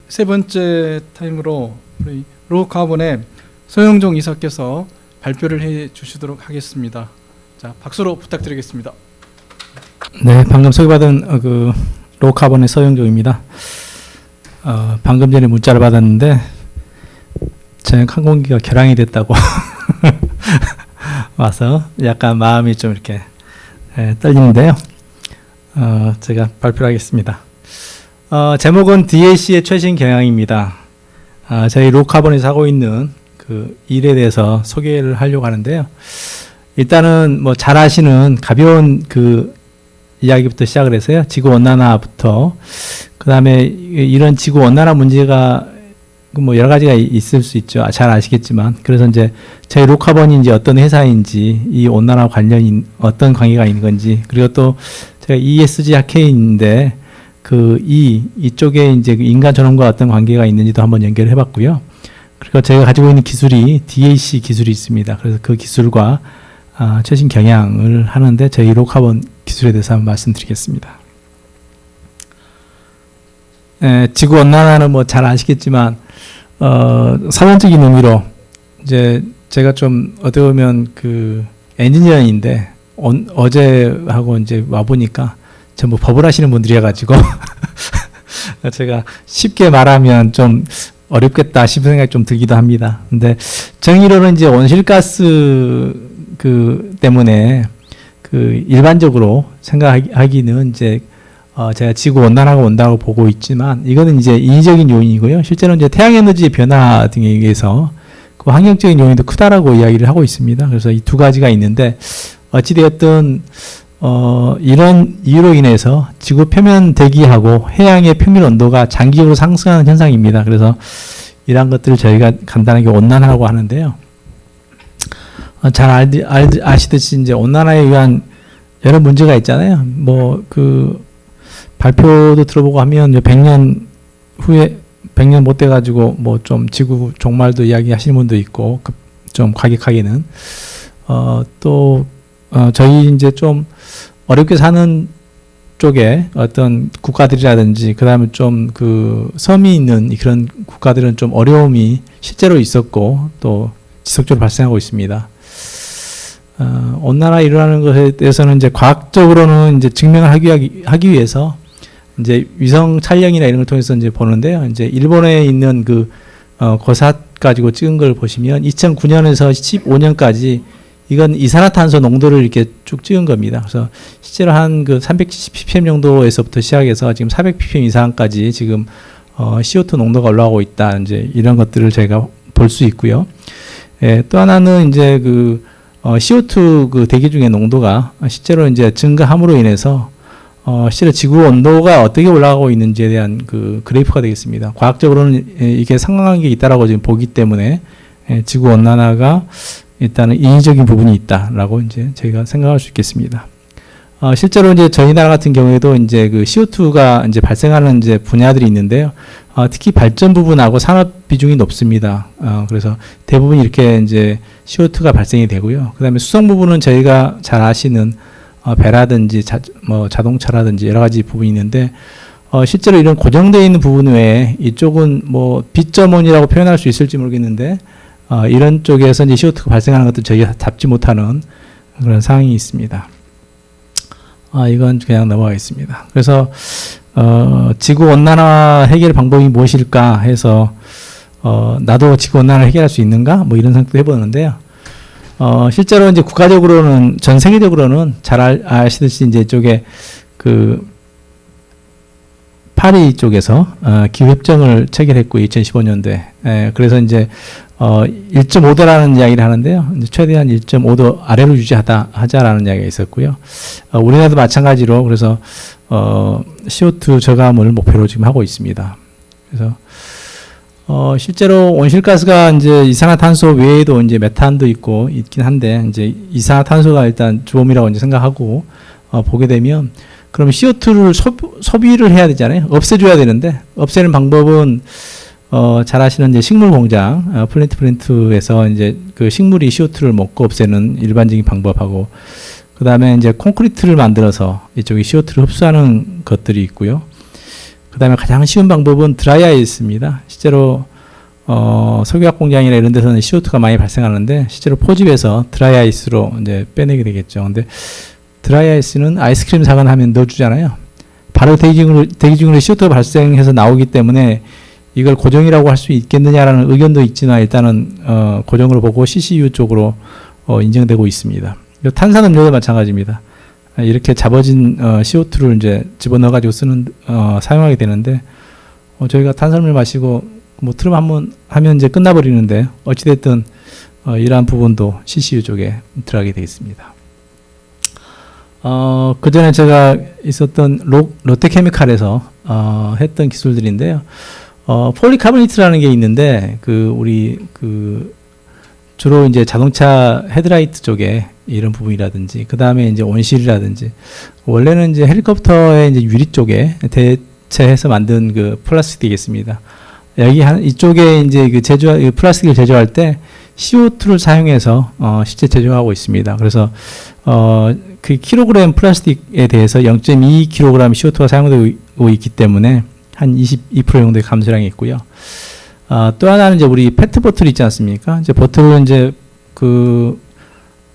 세 번째 타임으로 우리 로카본의 서영종 이사께서 발표를 해 주시도록 하겠습니다. 자, 박수로 부탁드리겠습니다. 네, 방금 소개받은 그 로카본의 서영종입니다. 방금 전에 문자를 받았는데 저녁 항공기가 결항이 됐다고 와서 약간 마음이 좀 이렇게 떨리는데요. 제가 발표를 하겠습니다. 제목은 DAC의 최신 경향입니다. 저희 로카본에서 하고 있는 그 일에 대해서 소개를 하려고 하는데요. 일단은 뭐 잘 아시는 가벼운 그 이야기부터 시작을 해서요. 지구 온난화부터 그 다음에 이런 지구 온난화 문제가 뭐 여러 가지가 있을 수 있죠. 잘 아시겠지만 그래서 이제 저희 로카본이 이제 어떤 회사인지 이 온난화 관련이 어떤 관계가 있는 건지 그리고 또 제가 ESG 학회인데 그 이쪽에 이제 인간 전원과 어떤 관계가 있는지도 한번 연결해 봤고요. 그리고 제가 가지고 있는 기술이 DAC 기술이 있습니다. 그래서 그 기술과 최신 경향을 하는데 저희 로카본 기술에 대해서 한번 말씀드리겠습니다. 지구 온난화는 뭐 잘 아시겠지만 사전적인 의미로 이제 제가 좀 어떻게 보면 그 엔지니어인데 어제하고 이제 와 보니까 전부 법을 하시는 분들이어 가지고 제가 쉽게 말하면 좀 어렵겠다 싶은 생각이 좀 들기도 합니다. 근데 정의로는 이제 온실가스 그 때문에 그 일반적으로 생각하기는 이제 제가 지구 온난화가 온다고 보고 있지만 이거는 이제 인위적인 요인이고요. 실제로 이제 태양에너지의 변화 등에 의해서 그 환경적인 요인도 크다라고 이야기를 하고 있습니다. 그래서 이 두 가지가 있는데 어찌되었든 이런 이유로 인해서 지구 표면 대기하고 해양의 평균 온도가 장기적으로 상승하는 현상입니다. 그래서 이러한 것들을 저희가 간단하게 온난화라고 하는데요. 잘 아시듯이 이제 온난화에 의한 여러 문제가 있잖아요. 뭐 그 발표도 들어보고 하면 100년 후에 100년 못 돼 가지고 뭐 좀 지구 종말도 이야기하시는 분도 있고 좀 과격하게는 또 저희 이제 좀 어렵게 사는 쪽에 어떤 국가들이라든지 그다음에 좀 그 섬이 있는 그런 국가들은 좀 어려움이 실제로 있었고 또 지속적으로 발생하고 있습니다. 온난화 일어나는 것에 대해서는 이제 과학적으로는 이제 증명을 하기 위해서 이제 위성 촬영이나 이런 걸 통해서 이제 보는데요. 이제 일본에 있는 그 고삿 가지고 찍은 걸 보시면 2009년에서 15년까지 이건 이산화탄소 농도를 이렇게 쭉 찍은 겁니다. 그래서 실제로 한 그 370 ppm 정도에서부터 시작해서 지금 400 ppm 이상까지 지금 CO2 농도가 올라가고 있다. 이제 이런 것들을 저희가 볼 수 있고요. 또 하나는 이제 그 CO2 그 대기 중의 농도가 실제로 이제 증가함으로 인해서 실제 지구 온도가 어떻게 올라가고 있는지에 대한 그 그래프가 되겠습니다. 과학적으로는 이게 상관관계가 있다라고 지금 보기 때문에 지구 온난화가 일단은 인위적인 부분이 있다라고 이제 저희가 생각할 수 있겠습니다. 실제로 이제 저희 나라 같은 경우에도 이제 그 CO2가 이제 발생하는 이제 분야들이 있는데요. 특히 발전 부분하고 산업 비중이 높습니다. 그래서 대부분 이렇게 이제 CO2가 발생이 되고요. 그다음에 수성 부분은 저희가 잘 아시는 배라든지 자동차라든지 여러 가지 부분이 있는데 실제로 이런 고정되어 있는 부분 외에 이쪽은 뭐 B점원이라고 표현할 수 있을지 모르겠는데 이런 쪽에서 이제 CO2가 발생하는 것도 저희가 잡지 못하는 그런 상황이 있습니다. 이건 그냥 넘어가겠습니다. 그래서 지구 온난화 해결 방법이 무엇일까 해서 나도 지구 온난화를 해결할 수 있는가 뭐 이런 생각도 해보는데요. 실제로 이제 국가적으로는 전 세계적으로는 잘 아시듯이 이제 이쪽에 그 파리 쪽에서 기후협정을 체결했고 2015년도에 그래서 이제 1.5도라는 이야기를 하는데요. 이제 최대한 1.5도 아래로 하자라는 이야기가 있었고요. 우리나라도 마찬가지로 그래서 CO2 저감을 목표로 지금 하고 있습니다. 그래서 실제로 온실가스가 이제 이산화탄소 외에도 이제 메탄도 있긴 한데 이제 이산화탄소가 일단 주범이라고 이제 생각하고 보게 되면 그럼 CO2를 소비를 해야 되잖아요. 없애줘야 되는데 없애는 방법은 잘 아시는 이제 식물 공장 플랜트에서 이제 그 식물이 CO2를 먹고 없애는 일반적인 방법하고 그 다음에 이제 콘크리트를 만들어서 이쪽에 CO2를 흡수하는 것들이 있고요. 그 그다음에 가장 쉬운 방법은 드라이아이스입니다. 실제로 석유화학 공장이나 이런 데서는 CO2가 많이 발생하는데 실제로 포집에서 드라이아이스로 이제 빼내게 되겠죠. 근데 드라이아이스는 아이스크림 사거나 하면 넣어주잖아요. 바로 대기 중으로 CO2가 발생해서 나오기 때문에 이걸 고정이라고 할 수 있겠느냐라는 의견도 있지만 일단은 고정으로 보고 CCU 쪽으로 인정되고 있습니다. 탄산음료도 마찬가지입니다. 이렇게 잡아진 CO2를 이제 집어넣어 가지고 사용하게 되는데 저희가 탄산음료 마시고 뭐 트름 한번 하면 이제 끝나버리는데 어찌됐든 이러한 부분도 CCU 쪽에 들어가게 되어 있습니다. 그 전에 제가 있었던 롯데케미칼에서 했던 기술들인데요. 폴리카보네이트라는 게 있는데 우리 주로 이제 자동차 헤드라이트 쪽에 이런 부분이라든지 그 다음에 이제 온실이라든지 원래는 이제 헬리콥터의 이제 유리 쪽에 대체해서 만든 그 플라스틱이겠습니다. 이쪽에 이제 플라스틱을 제조할 때 CO2를 사용해서 실제 제조하고 있습니다. 그래서 그 킬로그램 플라스틱에 대해서 0.2kg CO2가 사용되고 있기 때문에 한 22% 정도의 감소량이 있고요. 또 하나는 이제 우리 페트 보틀 있지 않습니까? 이제 보틀은 이제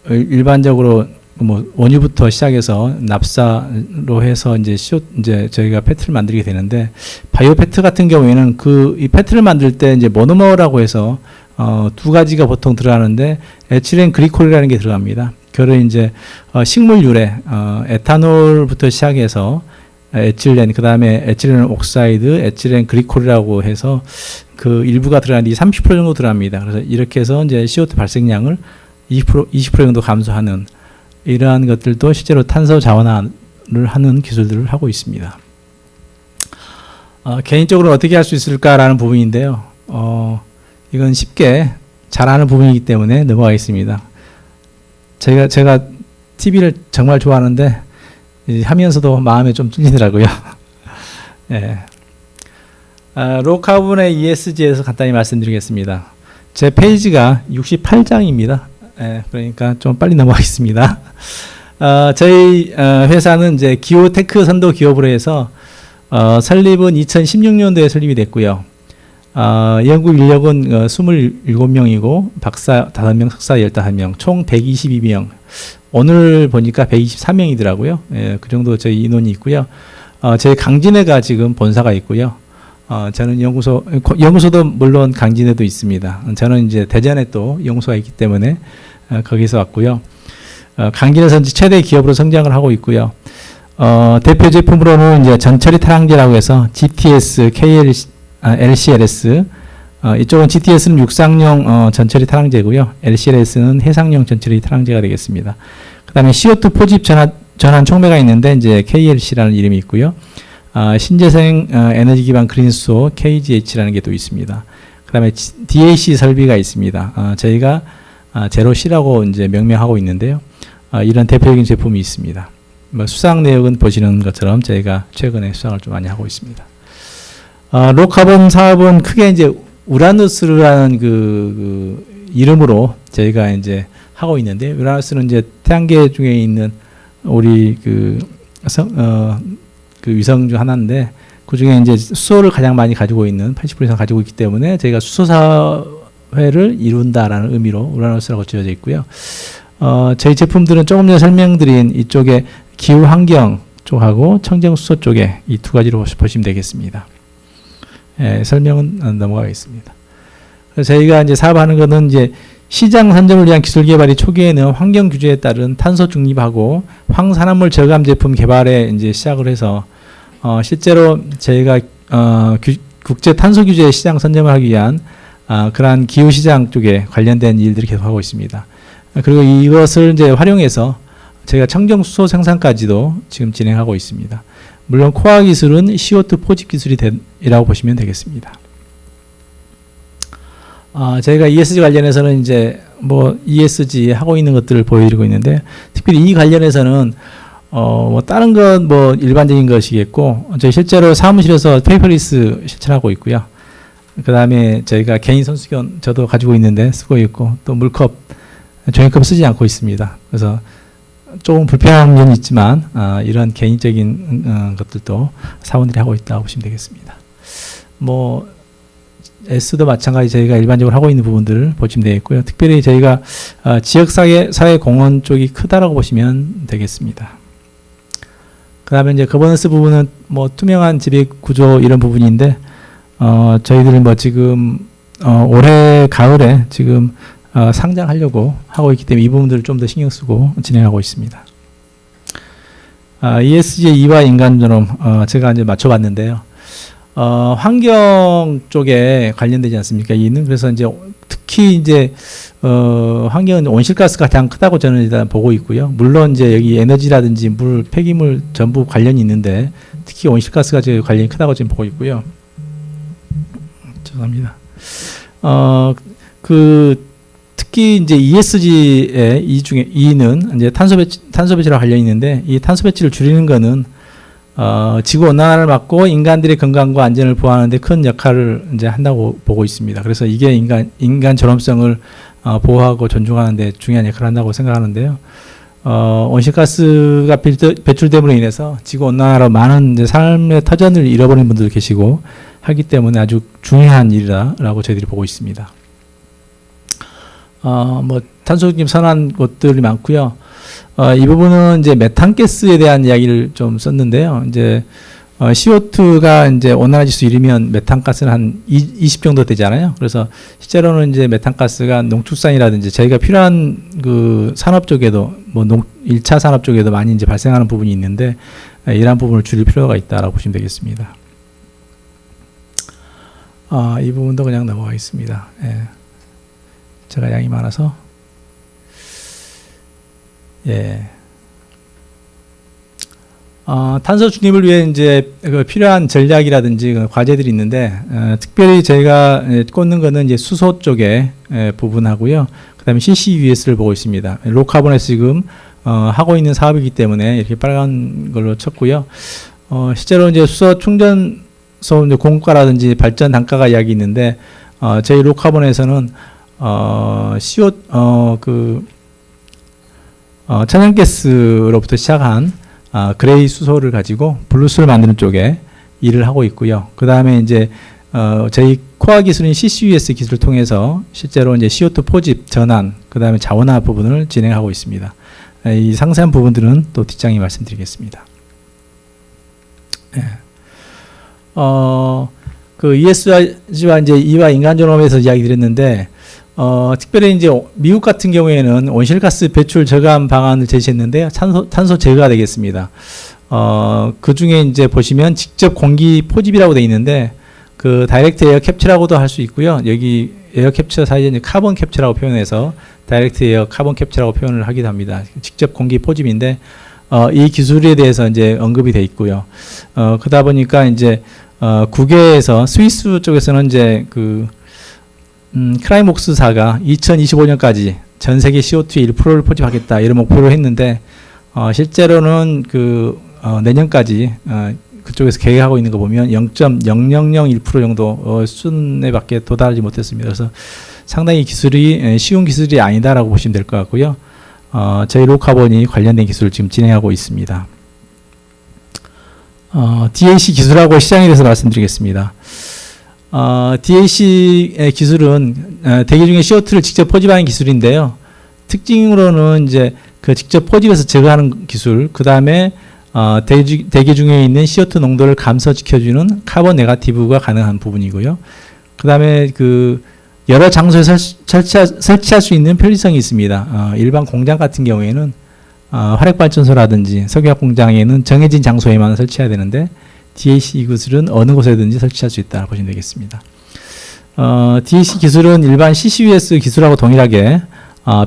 일반적으로 뭐 원유부터 시작해서 납사로 해서 이제 저희가 페트를 만들게 되는데 바이오 페트 같은 경우에는 이 페트를 만들 때 이제 모노머라고 해서 두 가지가 보통 들어가는데 에틸렌 글리콜이라는 게 들어갑니다. 그거를 이제 식물 유래 에탄올부터 시작해서 에틸렌, 그 다음에 에틸렌 옥사이드, 에틸렌 글리콜이라고 해서 그 일부가 들어가는데 30% 정도 들어갑니다. 그래서 이렇게 해서 이제 CO2 발생량을 20% 정도 감소하는 이러한 것들도 실제로 탄소 자원화를 하는 기술들을 하고 있습니다. 개인적으로 어떻게 할 수 있을까라는 부분인데요. 이건 쉽게 잘하는 부분이기 때문에 넘어가겠습니다. 제가 TV를 정말 좋아하는데 하면서도 마음에 좀 찔리더라고요. 예. 로카본의 ESG에서 간단히 말씀드리겠습니다. 제 페이지가 68장입니다. 예, 그러니까 좀 빨리 넘어가겠습니다. 저희 회사는 이제 기오테크 선도 기업으로 해서 설립은 2016년도에 설립이 됐고요. 연구 인력은 27명이고 박사 5명, 석사 15명, 총 122명. 오늘 보니까 123명이더라고요. 예, 그 정도 저희 인원이 있고요. 저희 강진에가 지금 본사가 있고요. 저는 연구소도 물론 강진에도 있습니다. 저는 이제 대전에 또 연구소가 있기 때문에 거기서 왔고요. 강진에서 이제 최대 기업으로 성장을 하고 있고요. 대표 제품으로는 이제 전처리 탈항제라고 해서 GTS, LCLS, 이쪽은 GTS는 육상용 전처리 탈항제고요. LCLS는 해상용 전처리 탈항제가 되겠습니다. 그 다음에 CO2 포집 전환 촉매가 있는데 이제 KLC라는 이름이 있고요. 신재생 에너지 기반 그린수소 KGH라는 게 또 있습니다. 그 다음에 DAC 설비가 있습니다. 저희가 제로C라고 이제 명명하고 있는데요. 이런 대표적인 제품이 있습니다. 수상 내역은 보시는 것처럼 저희가 최근에 수상을 좀 많이 하고 있습니다. 로카본 사업은 크게 이제 우라누스라는 그 이름으로 저희가 이제 하고 있는데, 우라누스는 이제 태양계 중에 있는 우리 그 위성 중 하나인데, 그 중에 이제 수소를 가장 많이 가지고 있는 80% 이상 가지고 있기 때문에 저희가 수소 사회를 이룬다라는 의미로 우라누스라고 지어져 있고요. 저희 제품들은 조금 전에 설명드린 이쪽에 기후 환경 쪽하고 청정 수소 쪽에 이 두 가지로 보시면 되겠습니다. 예, 설명은 넘어가겠습니다. 그래서 저희가 이제 사업하는 것은 이제 시장 선점을 위한 기술 개발이 초기에는 환경 규제에 따른 탄소 중립하고 황산화물 저감 제품 개발에 이제 시작을 해서 실제로 저희가 국제 탄소 규제 시장 선점을 하기 위한 그러한 기후 시장 쪽에 관련된 일들을 계속하고 있습니다. 그리고 이것을 이제 활용해서 저희가 청정 수소 생산까지도 지금 진행하고 있습니다. 물론 코어 기술은 CO2 포집 기술이라고 보시면 되겠습니다. 저희가 ESG 관련해서는 이제 뭐 ESG 하고 있는 것들을 보여드리고 있는데, 특별히 이 관련해서는 뭐 다른 건 뭐 일반적인 것이겠고, 저희 실제로 사무실에서 페이퍼리스 실천하고 있고요. 그 다음에 저희가 개인 손수건 저도 가지고 있는데 쓰고 있고, 또 물컵, 종이컵 쓰지 않고 있습니다. 그래서 조금 불편한 면이 있지만 이런 개인적인 것들도 사원들이 하고 있다고 보시면 되겠습니다. 뭐 S도 마찬가지 저희가 일반적으로 하고 있는 부분들을 보시면 되겠고요. 특별히 저희가 지역사회 공헌 쪽이 크다라고 보시면 되겠습니다. 그 다음에 이제 거버넌스 부분은 뭐 투명한 지배 구조 이런 부분인데, 저희들이 뭐 지금, 올해 가을에 지금, 상장하려고 하고 있기 때문에 이 부분들을 좀 더 신경 쓰고 진행하고 있습니다. ESG 이와 인간존엄, 제가 이제 맞춰봤는데요. 환경 쪽에 관련되지 않습니까? 이는 그래서 이제 특히 이제 환경은 온실가스가 가장 크다고 저는 일단 보고 있고요. 물론 이제 여기 에너지라든지 물, 폐기물 전부 관련이 있는데 특히 온실가스가 제 관련이 크다고 지금 보고 있고요. 죄송합니다. 특히 이제 ESG의 이 중에 E는 이제 탄소 배출과 관련이 있는데 이 탄소 배출을 줄이는 거는 지구 온난화를 막고 인간들의 건강과 안전을 보호하는 데 큰 역할을 이제 한다고 보고 있습니다. 그래서 이게 인간 존엄성을 보호하고 존중하는 데 중요한 역할을 한다고 생각하는데요. 온실가스가 배출됨으로 인해서 지구 온난화로 많은 이제 삶의 터전을 잃어버린 분들도 계시고 하기 때문에 아주 중요한 일이라고 저희들이 보고 있습니다. 뭐 탄소중립 선언한 곳들이 많고요. 이 부분은 이제 메탄가스에 대한 이야기를 좀 썼는데요. 이제 CO2가 이제 온난화 지수 1이면 메탄가스는 한 20 정도 되잖아요. 그래서 실제로는 이제 메탄가스가 농축산이라든지 저희가 필요한 그 산업 쪽에도 뭐 1차 산업 쪽에도 많이 이제 발생하는 부분이 있는데 이러한 부분을 줄일 필요가 있다라고 보시면 되겠습니다. 이 부분도 그냥 넘어가겠습니다. 예. 제가 양이 많아서 예. 탄소 중립을 위해 이제 필요한 전략이라든지 과제들이 있는데, 특별히 저희가 꽂는 거는 이제 수소 쪽에 부분하고요. 그 다음에 CCUS를 보고 있습니다. 로카본에서 지금, 하고 있는 사업이기 때문에 이렇게 빨간 걸로 쳤고요. 실제로 이제 수소 충전소 공급가라든지 발전 단가가 이야기 있는데, 저희 로카본에서는, 천연가스로부터 시작한 그레이 수소를 가지고 블루수를 만드는 쪽에 일을 하고 있고요. 그 다음에 이제 저희 코어 기술인 CCUS 기술을 통해서 실제로 이제 CO2 포집, 전환, 그 다음에 자원화 부분을 진행하고 있습니다. 이 상세한 부분들은 또 뒷장에 말씀드리겠습니다. 예. 그 ESG와 이제 E와 인간존엄에서 이야기 드렸는데, 특별히 이제 미국 같은 경우에는 온실가스 배출 저감 방안을 제시했는데요. 탄소 제거가 되겠습니다. 그 중에 이제 보시면 직접 공기 포집이라고 되어 있는데, 그 다이렉트 에어 캡처라고도 할 수 있고요. 여기 에어 캡처 사이에 이제 카본 캡처라고 표현해서 다이렉트 에어 카본 캡처라고 표현을 하기도 합니다. 직접 공기 포집인데, 이 기술에 대해서 이제 언급이 돼 있고요. 그러다 보니까 이제, 국외에서 스위스 쪽에서는 이제 크라이목스사가 2025년까지 전 세계 CO2의 1%를 포집하겠다 이런 목표를 했는데 실제로는 내년까지 그쪽에서 계획하고 있는 거 보면 0.0001% 정도 수준에밖에 도달하지 못했습니다. 그래서 상당히 기술이 쉬운 기술이 아니다라고 보시면 될 것 같고요. 저희 로카본이 관련된 기술을 지금 진행하고 있습니다. DAC 기술하고 시장에 대해서 말씀드리겠습니다. DAC의 기술은 대기 중에 CO2를 직접 포집하는 기술인데요. 특징으로는 이제 그 직접 포집해서 제거하는 기술, 그 다음에 대기 중에 있는 CO2 농도를 감소시켜주는 카본 네거티브가 가능한 부분이고요. 그 다음에 여러 장소에 설치할 수 있는 편리성이 있습니다. 일반 공장 같은 경우에는 화력발전소라든지 석유화학 공장에는 정해진 장소에만 설치해야 되는데 DAC 기술은 어느 곳에든지 설치할 수 있다 보시면 되겠습니다. DAC 기술은 일반 CCUS 기술하고 동일하게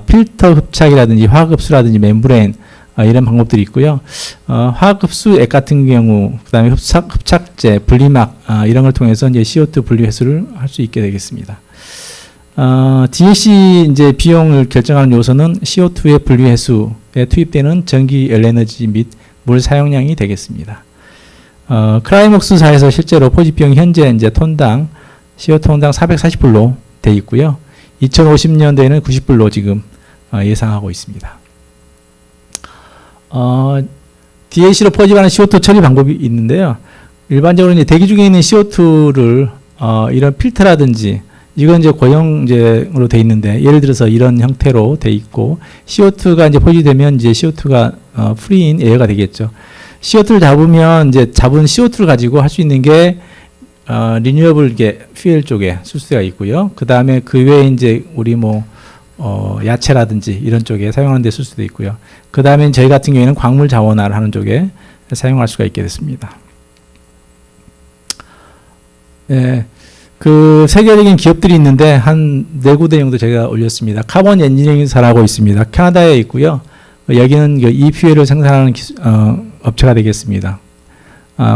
필터 흡착이라든지 화학 흡수라든지 멤브레인 이런 방법들이 있고요. 화학 흡수 액 같은 경우, 그 다음에 흡착제, 분리막 이런 걸 통해서 이제 CO2 분리 회수를 할 수 있게 되겠습니다. DAC 이제 비용을 결정하는 요소는 CO2의 분리 회수에 투입되는 전기 열에너지 및 물 사용량이 되겠습니다. 크라이목스사에서 실제로 포집 비용이 현재 이제 톤당 CO2톤당 440불로 돼 있고요. 2050년도에는 90불로 지금 예상하고 있습니다. DAC로 포집하는 CO2 처리 방법이 있는데요. 일반적으로 이제 대기 중에 있는 CO2를 이런 필터라든지 이건 이제 고형제로 돼 있는데 예를 들어서 이런 형태로 돼 있고 CO2가 이제 포집되면 이제 CO2가 프리인 에어가 되겠죠. CO2를 잡으면 이제 잡은 CO2를 가지고 할 수 있는 게 리뉴어블 퓨엘 쪽에 쓸 수가 있고요. 그 다음에 그 외에 이제 우리 뭐 야채라든지 이런 쪽에 사용하는 데 쓸 수도 있고요. 그 다음에 저희 같은 경우에는 광물 자원화를 하는 쪽에 사용할 수가 있게 됐습니다. 예, 그 세계적인 기업들이 있는데 한 4군데 정도 제가 올렸습니다. 카본 엔지니어링사라고 있습니다. 캐나다에 있고요. 여기는 그 이퓨엘을 생산하는 업체가 되겠습니다.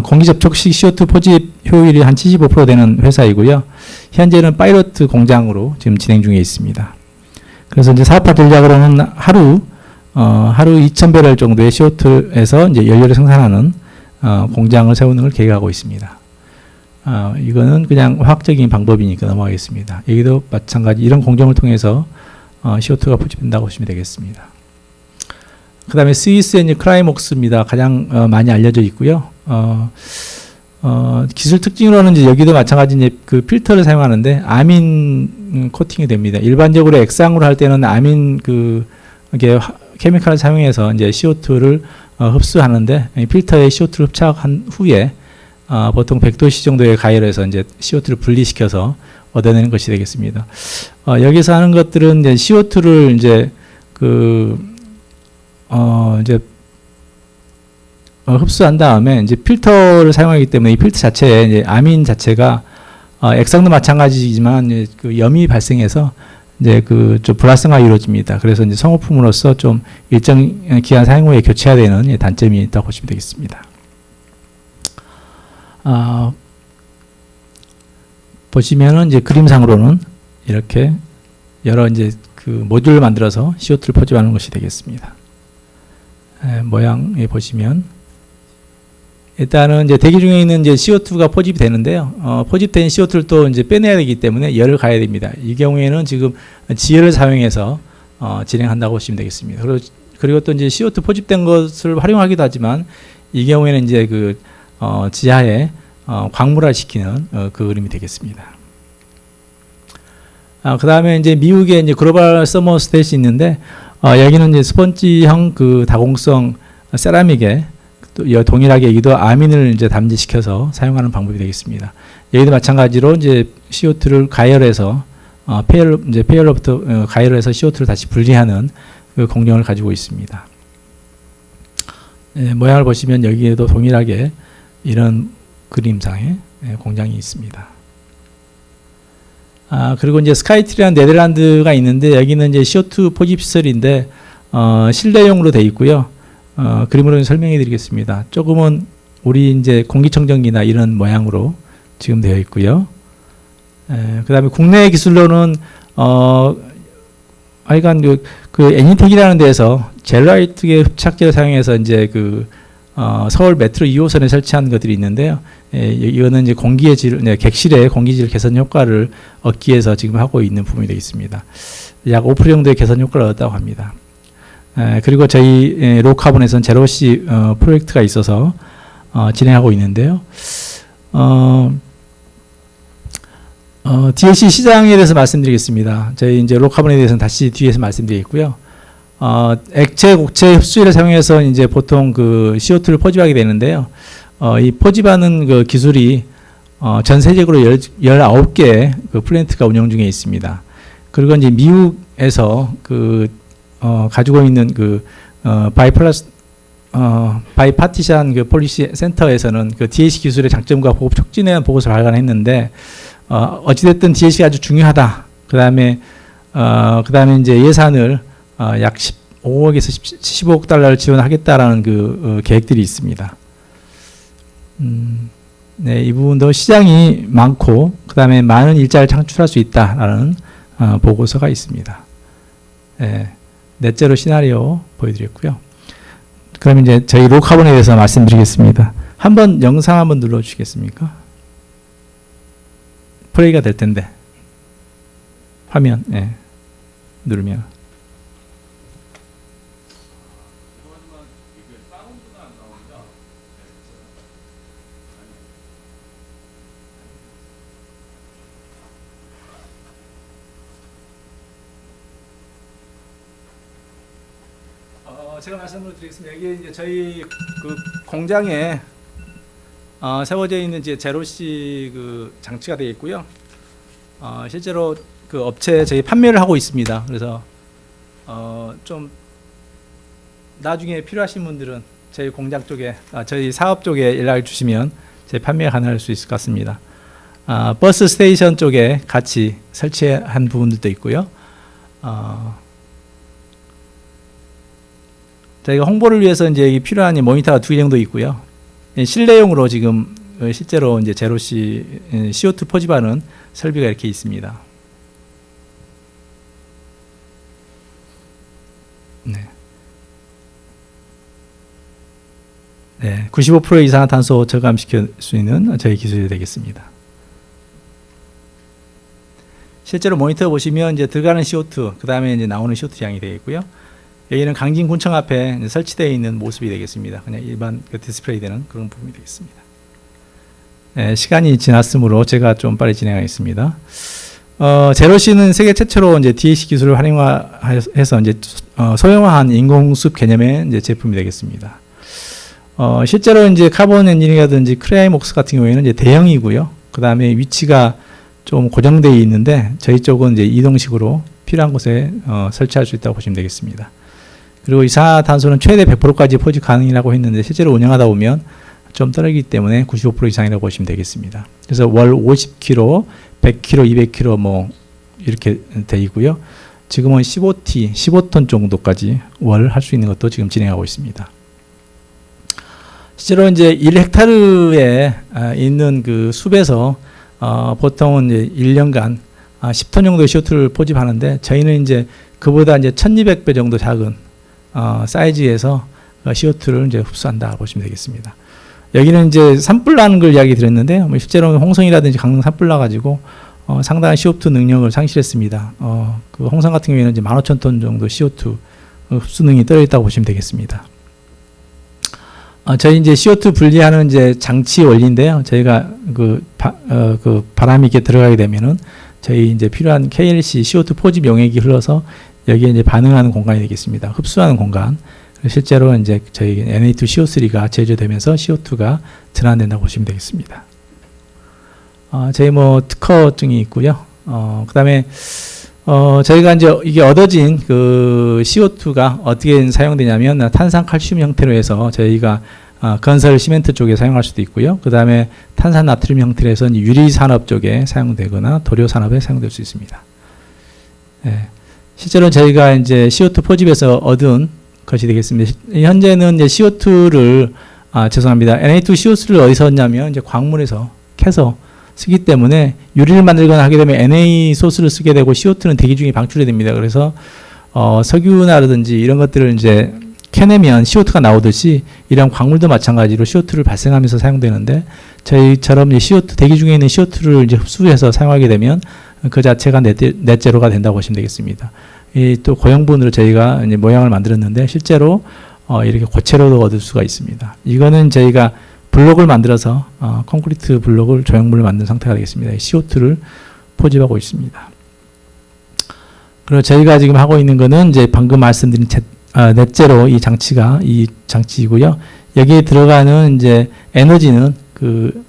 공기 접촉식 CO2 포집 효율이 한 75% 되는 회사이고요. 현재는 파이러트 공장으로 지금 진행 중에 있습니다. 그래서 이제 사업화 전략으로는 하루 2,000배럴 정도의 CO2에서 이제 연료를 생산하는 공장을 세우는 걸 계획하고 있습니다. 이거는 그냥 화학적인 방법이니까 넘어가겠습니다. 여기도 마찬가지 이런 공정을 통해서 CO2가 포집된다고 보시면 되겠습니다. 그 다음에 스위스의 이제 크라이목스입니다. 가장 많이 알려져 있고요. 기술 특징으로는 이제 여기도 마찬가지 이제 그 필터를 사용하는데 아민 코팅이 됩니다. 일반적으로 액상으로 할 때는 아민 이게 케미칼을 사용해서 이제 CO2를 흡수하는데 필터에 CO2를 흡착한 후에 보통 100도씨 정도의 가열에서 이제 CO2를 분리시켜서 얻어내는 것이 되겠습니다. 여기서 하는 것들은 이제 CO2를 이제 흡수한 다음에 이제 필터를 사용하기 때문에 이 필터 자체에 이제 아민 자체가 액상도 마찬가지지만 이제 그 염이 발생해서 이제 좀 불활성화 이루어집니다. 그래서 이제 성호품으로서 좀 일정 기간 사용 후에 교체해야 되는 단점이 있다고 보시면 되겠습니다. 보시면은 이제 그림상으로는 이렇게 여러 이제 그 모듈을 만들어서 CO2를 포집하는 것이 되겠습니다. 모양에 보시면 일단은 이제 대기 중에 있는 이제 CO2가 포집이 되는데요. 포집된 CO2를 또 이제 빼내야 되기 때문에 열을 가해야 됩니다. 이 경우에는 지금 지열을 사용해서 진행한다고 보시면 되겠습니다. 그리고 또 이제 CO2 포집된 것을 활용하기도 하지만 이 경우에는 이제 지하에 광물화 시키는 그 그림이 되겠습니다. 그 다음에 이제 미국의 이제 글로벌 서머스탯이 있는데 여기는 이제 스펀지형 그 다공성 세라믹에 또 동일하게 여기도 아민을 이제 담지시켜서 사용하는 방법이 되겠습니다. 여기도 마찬가지로 이제 CO2를 가열해서 폐열로부터 가열해서 CO2를 다시 분리하는 그 공정을 가지고 있습니다. 모양을 보시면 여기에도 동일하게 이런 그림상의 공장이 있습니다. 그리고 이제 스카이트리라는 네덜란드가 있는데 여기는 이제 CO2 포집 시설인데 실내용으로 되어 있고요. 그림으로 설명해 드리겠습니다. 조금은 우리 이제 공기청정기나 이런 모양으로 지금 되어 있고요. 그 다음에 국내 기술로는 하여간 그 애니텍이라는 데서 젤라이트계 흡착제를 사용해서 이제 서울 메트로 2호선에 설치한 것들이 있는데요. 이거는 이제 공기의 질, 객실의 공기질 개선 효과를 얻기 위해서 지금 하고 있는 부분이 되겠습니다. 약 5% 정도의 개선 효과를 얻었다고 합니다. 그리고 저희 로카본에서는 제로시 프로젝트가 있어서 진행하고 있는데요. DLC 시장에 대해서 말씀드리겠습니다. 저희 이제 로카본에 대해서는 다시 뒤에서 말씀드리겠고요. 액체, 곡체 흡수율을 사용해서 이제 보통 CO2를 포집하게 되는데요. 이 포집하는 그 기술이 전 세계적으로 19개의 플랜트가 운영 중에 있습니다. 그리고 이제 미국에서 가지고 있는 바이파티션 폴리시 센터에서는 DLC 기술의 장점과 보급 촉진에 대한 보고서를 발간했는데, 어찌됐든 DLC가 아주 중요하다. 그 다음에 이제 예산을 약 15억에서 15억 달러를 지원하겠다라는 계획들이 있습니다. 네, 이 부분도 시장이 많고, 그 다음에 많은 일자리를 창출할 수 있다라는 보고서가 있습니다. 네, 넷째로 시나리오 보여드렸고요. 그럼 이제 저희 로카본에 대해서 말씀드리겠습니다. 한번 영상 한번 눌러주시겠습니까? 플레이가 될 텐데. 화면, 누르면. 제가 말씀을 드리겠습니다. 여기 이제 저희 그 공장에 세워져 있는 이제 제로시 그 장치가 되어 있고요. 실제로 그 업체에 저희 판매를 하고 있습니다. 그래서 좀 나중에 필요하신 분들은 저희 공장 쪽에 저희 사업 쪽에 연락을 주시면 저희 판매가 가능할 수 있을 것 같습니다. 버스 스테이션 쪽에 같이 설치한 부분들도 있고요. 저희가 홍보를 위해서 이제 여기 필요한 모니터가 2개 정도 있고요. 실내용으로 지금 실제로 이제 제로시 CO2 포집하는 설비가 이렇게 있습니다. 네. 네, 95% 이산화탄소 저감시킬 수 있는 저희 기술이 되겠습니다. 실제로 모니터 보시면 이제 들어가는 CO2, 그 다음에 이제 나오는 CO2 양이 되어 있고요. 여기는 강진군청 앞에 설치되어 있는 모습이 되겠습니다. 그냥 일반 디스플레이 되는 그런 부분이 되겠습니다. 네, 시간이 지났으므로 제가 좀 빨리 진행하겠습니다. 제로시는 세계 최초로 이제 DAC 기술을 활용해서 이제 소형화한 인공숲 개념의 이제 제품이 되겠습니다. 실제로 이제 카본 엔진이라든지 크레이목스 같은 경우에는 이제 대형이고요. 그 다음에 위치가 좀 고정되어 있는데 저희 쪽은 이제 이동식으로 필요한 곳에 설치할 수 있다고 보시면 되겠습니다. 그리고 이산화탄소는 최대 100%까지 포집 가능이라고 했는데 실제로 운영하다 보면 좀 떨어지기 때문에 95% 이상이라고 보시면 되겠습니다. 그래서 월 50kg, 100kg, 200kg 뭐 이렇게 돼 있고요. 지금은 15T, 15톤 정도까지 월 할 수 있는 것도 지금 진행하고 있습니다. 실제로 이제 1헥타르에 있는 그 숲에서 보통은 이제 1년간 10톤 정도의 CO2를 포집하는데 저희는 이제 그보다 이제 1200배 정도 작은 사이즈에서 CO2를 이제 흡수한다 보시면 되겠습니다. 여기는 이제 산불 나는 걸 이야기 드렸는데 실제로 홍성이라든지 강릉 산불 나가지고 상당한 CO2 능력을 상실했습니다. 그 홍성 같은 경우에는 이제 15,000톤 정도 CO2 흡수 능이 떨어져 있다고 보시면 되겠습니다. 저희 이제 CO2 분리하는 이제 장치 원리인데요. 저희가 그 바람이 이렇게 들어가게 되면은 저희 이제 필요한 KLC CO2 포집 용액이 흘러서 여기에 이제 반응하는 공간이 되겠습니다. 흡수하는 공간. 실제로 이제 저희 Na2CO3가 제조되면서 CO2가 전환된다고 보시면 되겠습니다. 저희 뭐 특허증이 있고요. 그다음에 저희가 이제 이게 얻어진 그 CO2가 어떻게 사용되냐면 탄산 칼슘 형태로 해서 저희가 건설 시멘트 쪽에 사용할 수도 있고요. 그 다음에 탄산 나트륨 형태로 해서 유리 산업 쪽에 사용되거나 도료 산업에 사용될 수 있습니다. 네. 실제로 저희가 이제 CO2 포집에서 얻은 것이 되겠습니다. 현재는 이제 CO2를 죄송합니다. Na2CO3를 어디서 얻냐면 이제 광물에서 캐서 쓰기 때문에 유리를 만들거나 하게 되면 Na 소스를 쓰게 되고 CO2는 대기 중에 방출이 됩니다. 그래서 석유나라든지 이런 것들을 이제 캐내면 CO2가 나오듯이 이런 광물도 마찬가지로 CO2를 발생하면서 사용되는데 저희처럼 CO2 대기 중에 있는 CO2를 이제 흡수해서 사용하게 되면 그 자체가 넷제로가 된다고 보시면 되겠습니다. 이 또 고형분으로 저희가 이제 모양을 만들었는데 실제로 이렇게 고체로도 얻을 수가 있습니다. 이거는 저희가 블록을 만들어서 콘크리트 블록을 조형물을 만든 상태가 되겠습니다. CO2를 포집하고 있습니다. 그리고 저희가 지금 하고 있는 거는 이제 방금 말씀드린 넷제로 이 장치이고요. 여기에 들어가는 이제 에너지는 그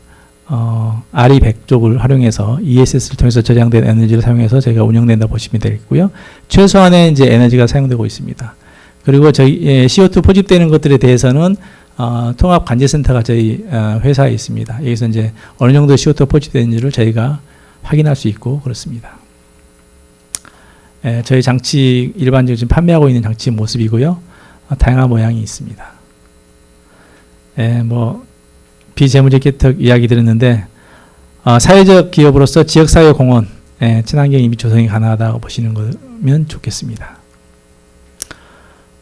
RE100 쪽을 활용해서 ESS를 통해서 저장된 에너지를 사용해서 저희가 운영된다 보시면 되겠고요. 최소한의 이제 에너지가 사용되고 있습니다. 그리고 저희 CO2 포집되는 것들에 대해서는 통합 관제센터가 저희 회사에 있습니다. 여기서 이제 어느 정도 CO2 포집되는지를 저희가 확인할 수 있고 그렇습니다. 저희 장치 일반적으로 지금 판매하고 있는 장치 모습이고요. 다양한 모양이 있습니다. 뭐 비재무적 개척 이야기 드렸는데 사회적 기업으로서 지역사회 공헌, 친환경 이미 조성이 가능하다고 보시는 거면 좋겠습니다.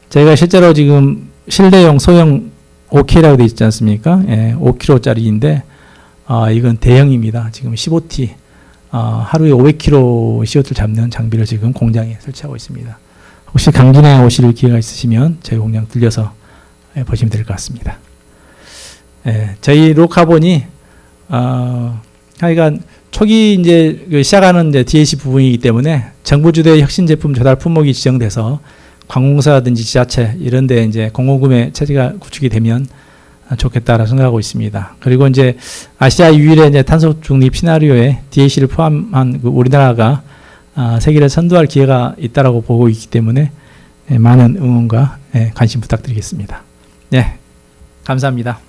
저희가 실제로 지금 실내용 소형 5K라고 되어 있지 않습니까? 5kg짜리인데 이건 대형입니다. 지금 15T 하루에 500kg CO2를 잡는 장비를 지금 공장에 설치하고 있습니다. 혹시 강진에 오실 기회가 있으시면 저희 공장 들려서 보시면 될 것 같습니다. 저희 로카본이 하여간 초기 이제 시작하는 이제 DAC 부분이기 때문에 정부 주도의 혁신 제품 조달 품목이 지정돼서 관공서라든지 지자체 이런 데 이제 공공구매 체제가 구축이 되면 좋겠다라 생각하고 있습니다. 그리고 이제 아시아 유일의 이제 탄소 중립 시나리오에 DAC를 포함한 그 우리나라가 세계를 선도할 기회가 있다라고 보고 있기 때문에 많은 응원과 관심 부탁드리겠습니다. 네, 감사합니다.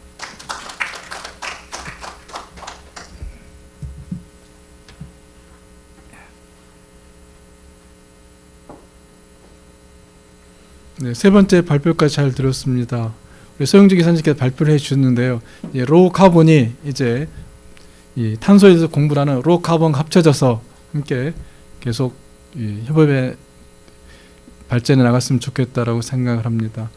네, 세 번째 발표까지 잘 들었습니다. 우리 소영주 기사님께서 발표를 해주셨는데요. 로우 카본이 이제 이 탄소에 대해서 공부를 하는 로우 카본 합쳐져서 함께 계속 이 협업에 발전해 나갔으면 좋겠다라고 생각을 합니다.